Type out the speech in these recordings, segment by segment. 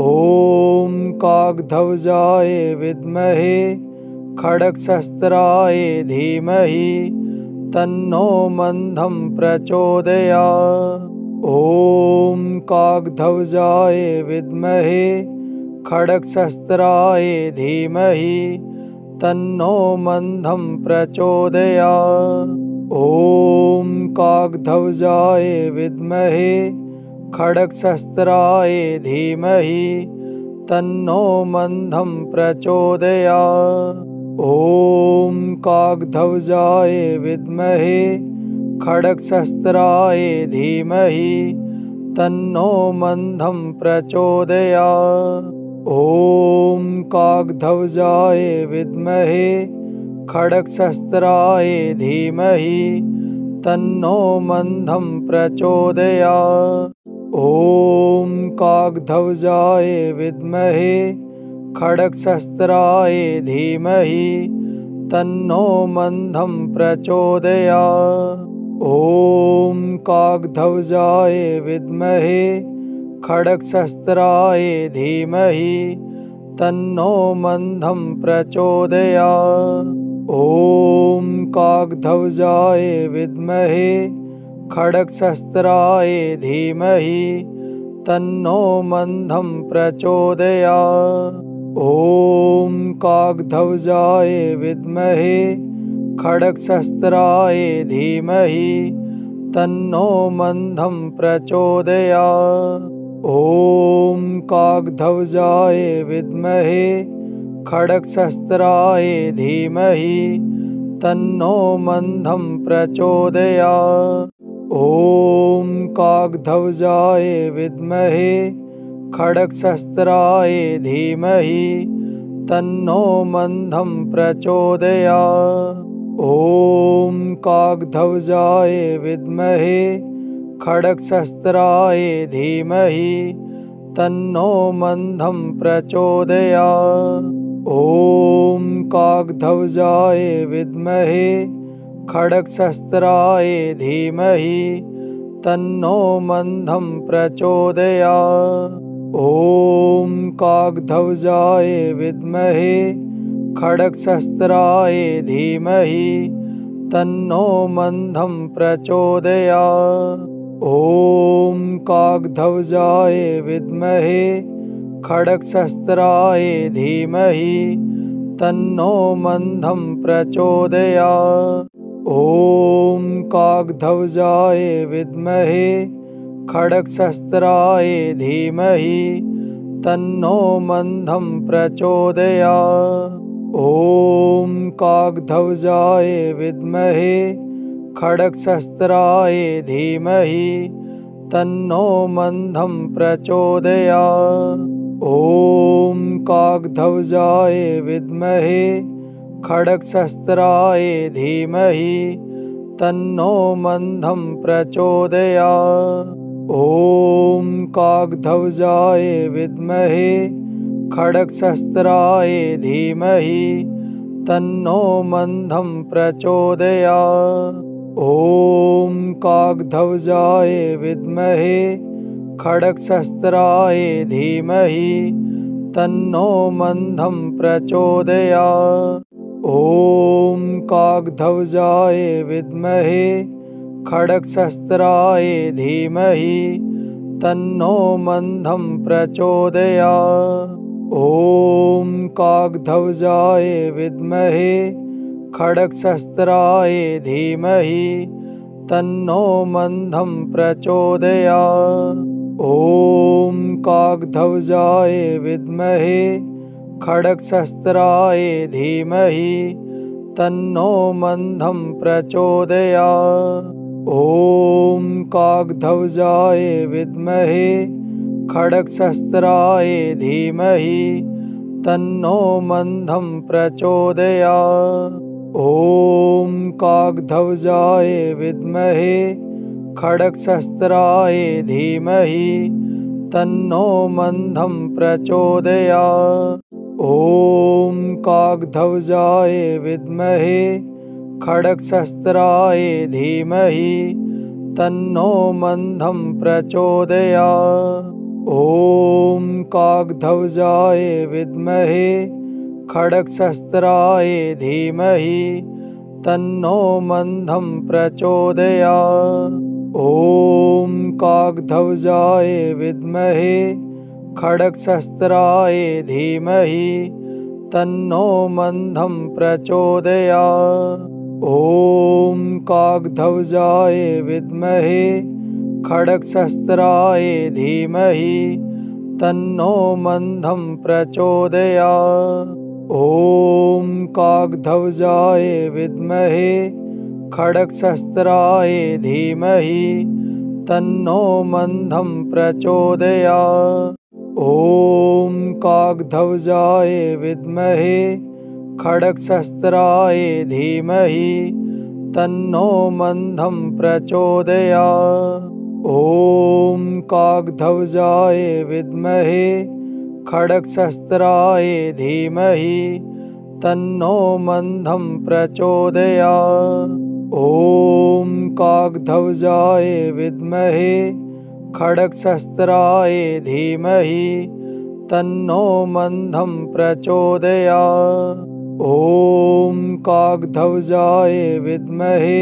ॐ काकध्वजाय विद्महे खड्गशस्त्राय धीमहि तन्नो मन्दं प्रचोदयात्। ॐ काकध्वजाय विद्महे खड्गशस्त्राय धीमहि तन्नो मन्दं प्रचोदयात्। ॐ काकध्वजाय विद्महे खड्गशस्त्राय धीमहि तन्नो मन्दं प्रचोदयात्। ॐ काकध्वजाय विद्महे खड्गशस्त्राय धीमहि तन्नो मन्दं प्रचोदयात्। ॐ काकध्वजाय विद्महे खड्गशस्त्राय धीमहि तन्नो मन्दं प्रचोदयात्। ॐ काकध्वजाय विद्महे खड्गशस्त्राय धीमहि तन्नो मन्दं प्रचोदयात्। ॐ काकध्वजाय विद्महे खड्गशस्त्राय धीमहि तन्नो मन्दं प्रचोदयात्। ॐ काकध्वजाय विद्महे खड्गशस्त्राय धीमहि तन्नो मन्दं प्रचोदयात्। ॐ काकध्वजाय विद्महे खड्गशस्त्राय धीमहि तन्नो मन्दं प्रचोदयात्। ॐ काकध्वजाय विद्महे खड्गशस्त्राय धीमहि तन्नो मन्दं प्रचोदयात्। ॐ काकध्वजाय विद्महे खड्गशस्त्राय धीमहि तन्नो मन्दं प्रचोदयात्। ॐ काकध्वजाय विद्महे खड्गशस्त्राय धीमहि तन्नो मन्दं प्रचोदयात्। ॐ काकध्वजाय विद्महे खड्गशस्त्राय धीमहि तन्नो मन्दं प्रचोदयात्। ॐ काकध्वजाय विद्महे खड्गशस्त्राय धीमहि तन्नो मन्दं प्रचोदयात्। ॐ काकध्वजाय विद्महे खड्गशस्त्राय धीमहि तन्नो मन्दं प्रचोदयात्। ॐ काकध्वजाय विद्महे खड्गशस्त्राय धीमहि तन्नो मन्दं प्रचोदयात्। ॐ काकध्वजाय विद्महे खड्गशस्त्राय धीमहि तन्नो मन्दं प्रचोदयात्। ॐ काकध्वजाय विद्महे खड्गशस्त्राय धीमहि तन्नो मन्दं प्रचोदयात्। ॐ काकध्वजाय विद्महे खड्गशस्त्राय धीमहि तन्नो मन्दं प्रचोदयात्। ॐ काकध्वजाय विद्महे खड्गशस्त्राय धीमहि तन्नो मन्दं प्रचोदयात्। ॐ काकध्वजाय विद्महे खड्गशस्त्राय धीमहि तन्नो मन्दं प्रचोदयात्। ॐ काकध्वजाय विद्महे खड्गशस्त्राय धीमहि तन्नो मन्दं प्रचोदयात्। ॐ काकध्वजाय विद्महे खड्गशस्त्राय धीमहि तन्नो मन्दं प्रचोदयात्। ॐ काकध्वजाय विद्महे खड्गशस्त्राय धीमहि तन्नो मन्दं प्रचोदयात्। ॐ काकध्वजाय विद्महे खड्गशस्त्राय धीमहि तन्नो मन्दं प्रचोदयात्। ॐ काकध्वजाय विद्महे खड्गशस्त्राय धीमहि तन्नो मन्दं प्रचोदयात्। ॐ काकध्वजाय विद्महे खड्गशस्त्राय धीमहि तन्नो मन्दं प्रचोदयात्। ॐ काकध्वजाय विद्महे खड्गशस्त्राय धीमहि तन्नो मन्दं प्रचोदयात्। ॐ काकध्वजाय विद्महे खड्गशस्त्राय धीमहि तन्नो मन्दं प्रचोदयात्। ॐ काकध्वजाय विद्महे खड्गशस्त्राय धीमहि तन्नो मन्दं प्रचोदयात्। ॐ काकध्वजाय विद्महे खड्गशस्त्राय धीमहि तन्नो मन्दं प्रचोदयात्। ॐ काकध्वजाय विद्महे खड्गशस्त्राय धीमहि तन्नो मन्दं प्रचोदयात्। ॐ काकध्वजाय विद्महे खड्गशस्त्राय धीमहि तन्नो मन्दं प्रचोदयात्। ॐ काकध्वजाय विद्महे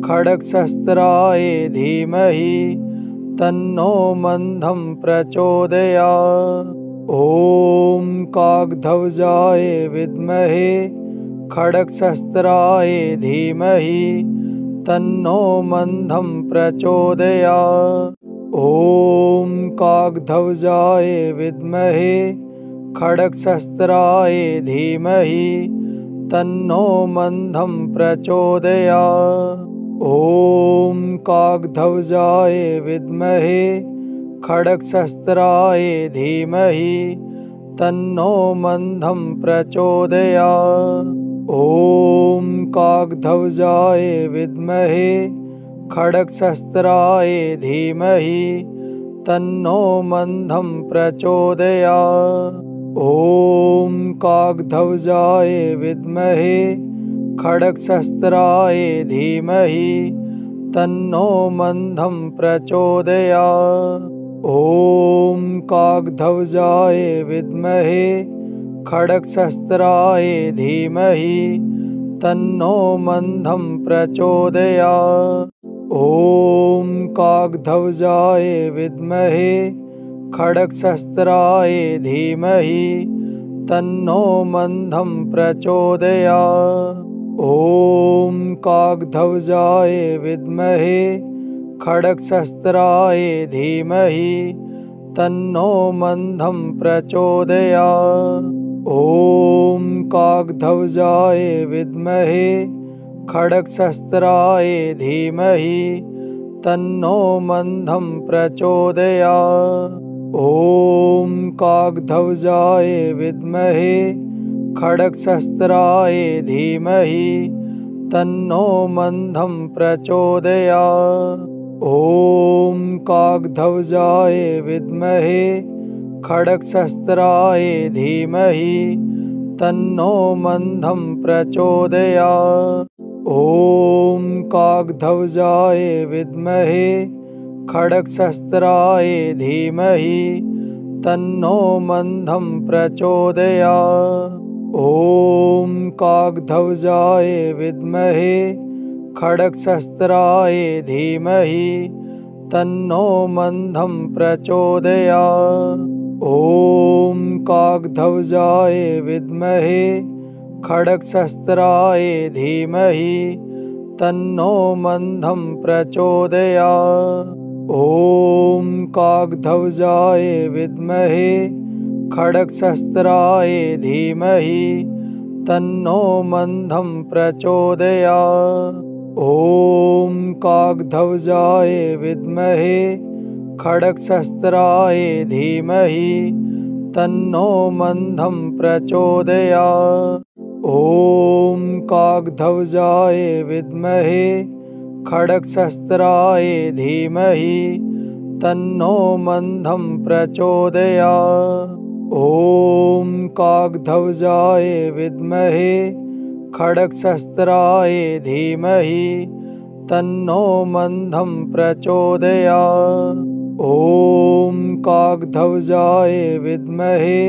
खड्गशस्त्राय धीमहि तन्नो मन्दं प्रचोदयात्। ॐ काकध्वजाय विद्महे खड्गशस्त्राय धीमहि तन्नो मन्दं प्रचोदयात्। ॐ काकध्वजाय विद्महे खड्गशस्त्राय धीमहि तन्नो मन्दं प्रचोदयात्। ॐ काकध्वजाय विद्महे खड्गशस्त्राय धीमहि तन्नो मन्दं प्रचोदयात्। ॐ काकध्वजाय विद्महे खड्गशस्त्राय धीमहि तन्नो मन्दं प्रचोदयात्। ॐ काकध्वजाय विद्महे खड्गशस्त्राय धीमहि तन्नो मन्दं प्रचोदयात्। ॐ काकध्वजाय विद्महे खड्गशस्त्राय धीमहि तन्नो मन्दं प्रचोदयात्। ॐ काकध्वजाय विद्महे खड्गशस्त्राय धीमहि तन्नो मन्दं प्रचोदयात्। ॐ काकध्वजाय विद्महे खड्गशस्त्राय धीमहि तन्नो मन्दं प्रचोदयात्। ॐ काकध्वजाय विद्महे खड्गशस्त्राय धीमहि तन्नो मन्दं प्रचोदयात्। ॐ काकध्वजाय विद्महे खड्गशस्त्राय धीमहि तन्नो मन्दं प्रचोदयात्। ॐ काकध्वजाय विद्महे खड्गशस्त्राय धीमहि तन्नो मन्दं प्रचोदयात्। ॐ काकध्वजाय विद्महे खड्गशस्त्राय धीमहि तन्नो मन्दं प्रचोदयात्। ॐ काकध्वजाय विद्महे खड्गशस्त्राय धीमहि तन्नो मन्दं प्रचोदयात्। ॐ काकध्वजाय विद्महे खड्गशस्त्राय धीमहि तन्नो मन्दं प्रचोदयात्। ॐ काकध्वजाय विद्महे खड्गशस्त्राय धीमहि तन्नो मन्दं प्रचोदयात्। ॐ काकध्वजाय विद्महे खड्गशस्त्राय धीमहि तन्नो मन्दं प्रचोदयात्। ॐ काकध्वजाय विद्महे खड्गशस्त्राय धीमहि तन्नो मन्दं प्रचोदयात्। ॐ काकध्वजाय विद्महे खड्गशस्त्राय धीमहि तन्नो मन्दं प्रचोदयात्। ॐ काकध्वजाय विद्महे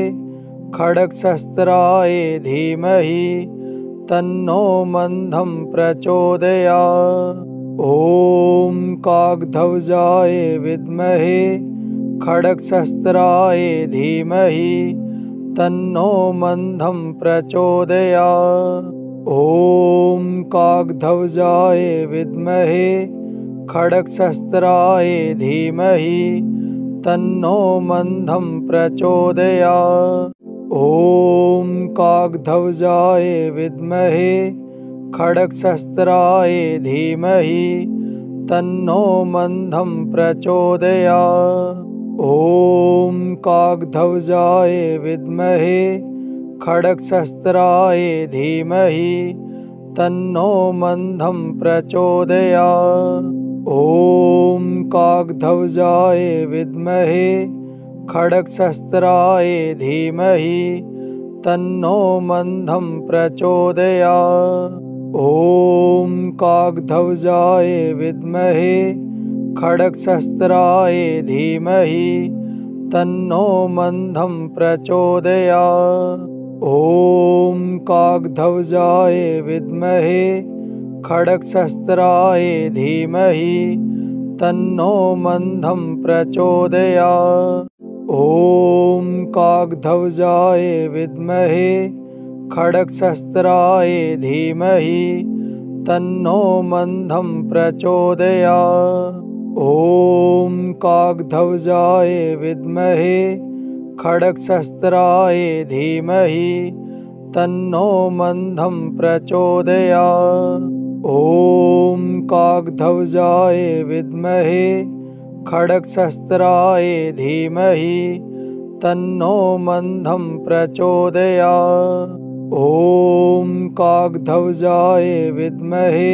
खड्गशस्त्राय धीमहि तन्नो मन्दं प्रचोदयात्। ॐ काकध्वजाय विद्महे खड्गशस्त्राय धीमहि तन्नो मन्दं प्रचोदयात्। ॐ काकध्वजाय विद्महे खड्गशस्त्राय धीमहि तन्नो मन्दं प्रचोदयात्। ॐ काकध्वजाय विद्महे खड्गशस्त्राय धीमहि तन्नो मन्दं प्रचोदयात्। ॐ काकध्वजाय विद्महे खड्गशस्त्राय धीमहि तन्नो मन्दं प्रचोदयात्। ॐ काकध्वजाय विद्महे खड्गशस्त्राय धीमहि तन्नो मन्दं प्रचोदयात्। ॐ काकध्वजाय विद्महे खड्गशस्त्राय धीमहि तन्नो मन्दं प्रचोदयात्। ॐ काकध्वजाय विद्महे खड्गशस्त्राय धीमहि तन्नो मन्दं प्रचोदयात्। ॐ काकध्वजाय विद्महे खड्गशस्त्राय धीमहि तन्नो मन्दं प्रचोदयात्। ॐ काकध्वजाय विद्महे खड्गशस्त्राय धीमहि तन्नो मन्दं प्रचोदयात्। ॐ काकध्वजाय विद्महे खड्गशस्त्राय धीमहि तन्नो मन्दं प्रचोदयात्। ॐ काकध्वजाय विद्महे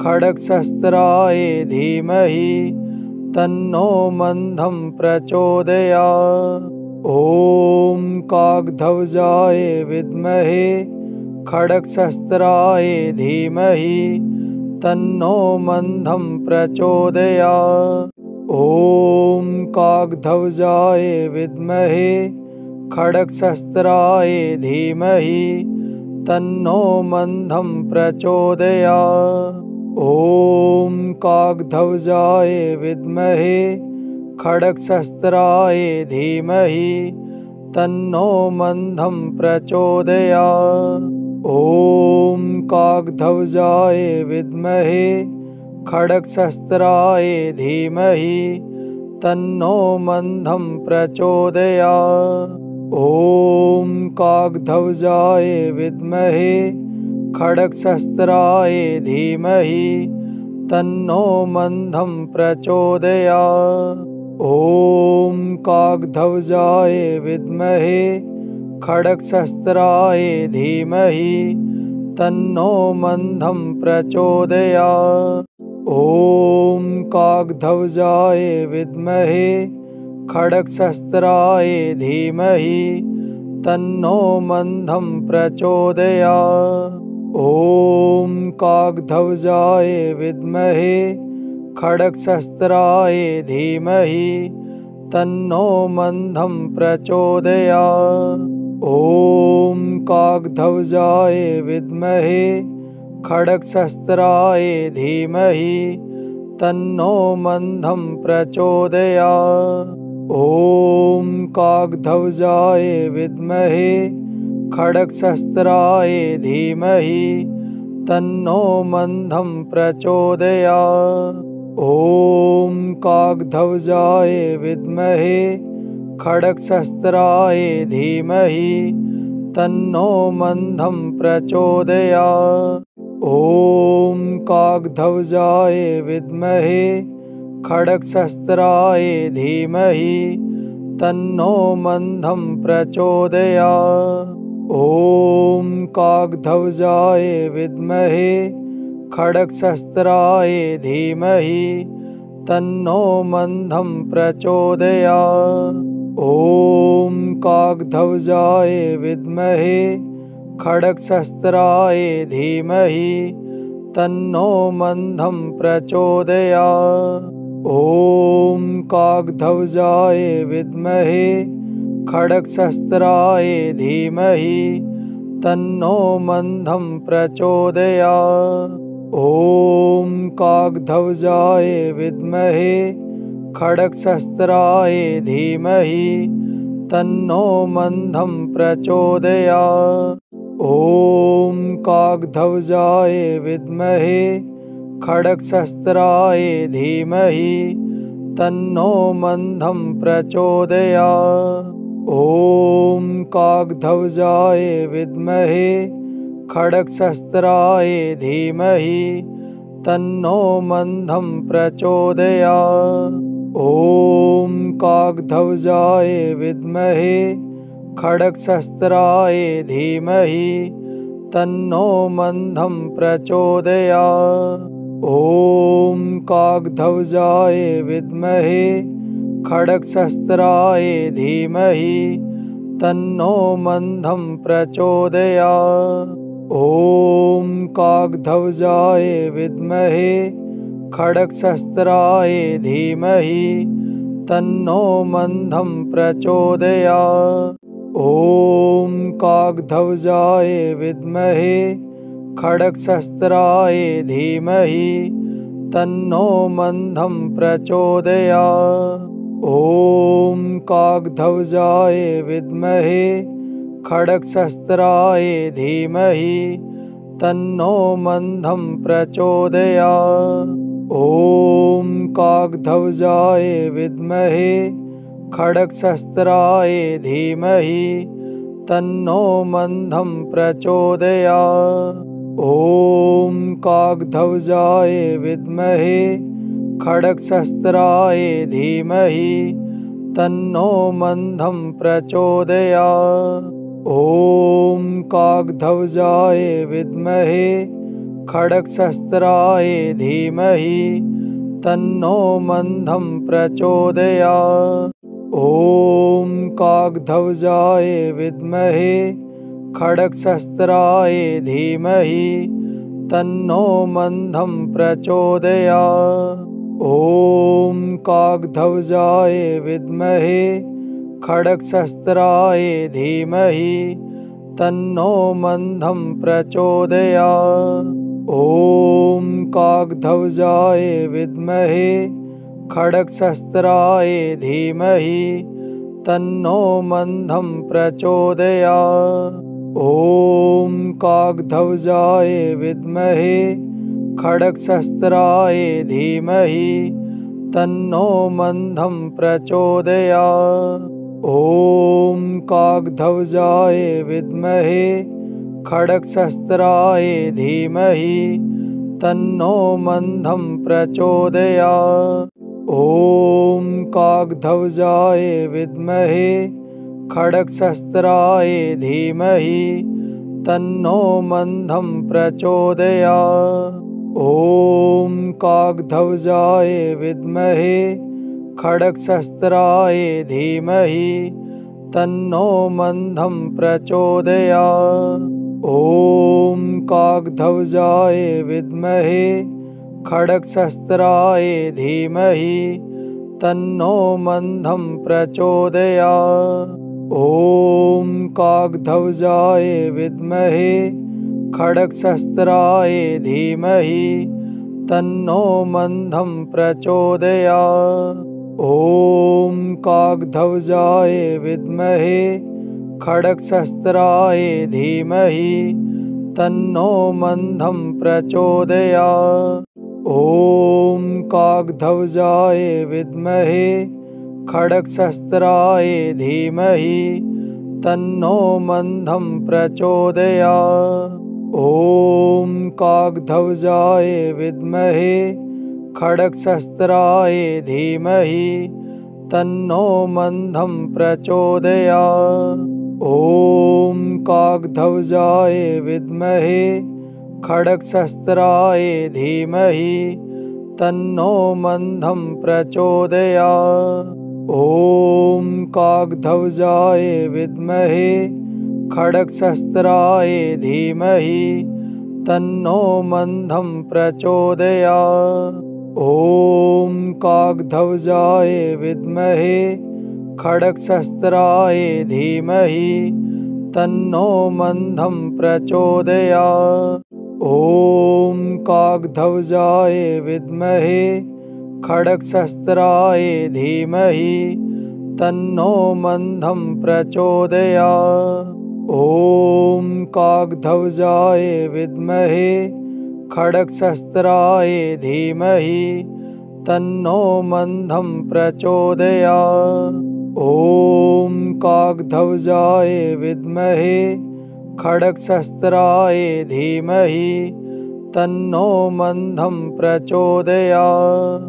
खड्गशस्त्राय धीमहि तन्नो मन्दं प्रचोदयात्। ॐ काकध्वजाय विद्महे खड्गशस्त्राय धीमहि तन्नो मन्दं प्रचोदयात्। ॐ काकध्वजाय विद्महे खड्गशस्त्राय धीमहि तन्नो मन्दं प्रचोदयात्। ॐ काकध्वजाय विद्महे खड्गशस्त्राय धीमहि तन्नो मन्दं प्रचोदयात्। ॐ काकध्वजाय विद्महे खड्गशस्त्राय धीमहि तन्नो मन्दं प्रचोदयात्। ॐ काकध्वजाय विद्महे खड्गशस्त्राय धीमहि तन्नो मन्दं प्रचोदयात्। ॐ काकध्वजाय विद्महे खड्गशस्त्राय धीमहि तन्नो मन्दं प्रचोदयात्। ॐ काकध्वजाय विद्महे खड्गशस्त्राय धीमहि तन्नो मन्दं प्रचोदयात्। ॐ काकध्वजाय विद्महे खड्गशस्त्राय धीमहि तन्नो मन्दं प्रचोदयात्। ॐ काकध्वजाय विद्महे खड्गशस्त्राय धीमहि तन्नो मन्दं प्रचोदयात्। ॐ काकध्वजाय विद्महे खड्गशस्त्राय धीमहि तन्नो मन्दं प्रचोदयात्। ॐ काकध्वजाय विद्महे खड्गशस्त्राय धीमहि तन्नो मन्दं प्रचोदयात्। ॐ काकध्वजाय विद्महे खड्गशस्त्राय धीमहि तन्नो मन्दं प्रचोदयात्। ॐ काकध्वजाय विद्महे खड्गशस्त्राय धीमहि तन्नो मन्दं प्रचोदयात्। ॐ काकध्वजाय विद्महे खड्गशस्त्राय धीमहि तन्नो मन्दं प्रचोदयात्। ॐ काकध्वजाय विद्महे खड्गशस्त्राय धीमहि तन्नो मन्दं प्रचोदयात्। ॐ काकध्वजाय विद्महे खड्गशस्त्राय धीमहि तन्नो मन्दं प्रचोदयात्। ॐ काकध्वजाय विद्महे खड्गशस्त्राय धीमहि तन्नो मन्दं प्रचोदयात्। ॐ काकध्वजाय विद्महे खड्गशस्त्राय धीमहि तन्नो मन्दं प्रचोदयात्। ॐ काकध्वजाय विद्महे खड्गशस्त्राय धीमहि तन्नो मन्दं प्रचोदयात्। ॐ काकध्वजाय विद्महे खड्गशस्त्राय धीमहि तन्नो मन्दं प्रचोदयात्। ॐ काकध्वजाय विद्महे खड्गशस्त्राय धीमहि तन्नो मन्दं प्रचोदयात्। ॐ काकध्वजाय विद्महे खड्गशस्त्राय धीमहि तन्नो मन्दं प्रचोदयात्। ॐ काकध्वजाय विद्महे खड्गशस्त्राय धीमहि तन्नो मन्दं प्रचोदयात्। ॐ काकध्वजाय विद्महे खड्गशस्त्राय धीमहि तन्नो मन्दं प्रचोदयात्। ॐ काकध्वजाय विद्महे खड्गशस्त्राय धीमहि तन्नो मन्दं प्रचोदयात्। ॐ काकध्वजाय विद्महे खड्गशस्त्राय धीमहि तन्नो मन्दं प्रचोदयात्। ॐ काकध्वजाय विद्महे खड्गशस्त्राय धीमहि तन्नो मन्दं प्रचोदयात्। ॐ काकध्वजाय विद्महे खड्गशस्त्राय धीमहि तन्नो मन्दं प्रचोदयात्। ॐ काकध्वजाय विद्महे खड्गशस्त्राय धीमहि तन्नो मन्दं प्रचोदयात्। ॐ काकध्वजाय विद्महे खड्गशस्त्राय धीमहि तन्नो मन्दं प्रचोदयात्। ॐ काकध्वजाय विद्महे खड्गशस्त्राय धीमहि तन्नो मन्दं प्रचोदयात्। ॐ काकध्वजाय विद्महे खड्गशस्त्राय धीमहि तन्नो मन्दं प्रचोदयात्। ॐ काकध्वजाय विद्महे खड्गशस्त्राय धीमहि तन्नो मन्दं प्रचोदयात्। ॐ काकध्वजाय विद्महे खड्गशस्त्राय धीमहि तन्नो मन्दं प्रचोदयात्। ॐ काकध्वजाय विद्महे खड्गशस्त्राय धीमहि तन्नो मन्दं प्रचोदयात्। ॐ काकध्वजाय विद्महे खड्गशस्त्राय धीमहि तन्नो मन्दं प्रचोदयात्। ॐ काकध्वजाय विद्महे खड्गशस्त्राय धीमहि तन्नो मन्दं प्रचोदयात्। ॐ काकध्वजाय विद्महे खड्गशस्त्राय धीमहि तन्नो मन्दं प्रचोदयात्। ॐ काकध्वजाय विद्महे खड्गशस्त्राय धीमहि तन्नो मन्दं प्रचोदयात्। ॐ काकध्वजाय विद्महे खड्गशस्त्राय धीमहि तन्नो मन्दं प्रचोदयात्। ॐ काकध्वजाय विद्महे खड्गशस्त्राय धीमहि तन्नो मन्दं प्रचोदयात्। ॐ काकध्वजाय विद्महे खड्गशस्त्राय धीमहि तन्नो मन्दं प्रचोदयात्। ॐ काकध्वजाय विद्महे खड्गशस्त्राय धीमहि तन्नो मन्दं प्रचोदयात्। ॐ काकध्वजाय विद्महे खड्गशस्त्राय धीमहि तन्नो मन्दं प्रचोदयात्।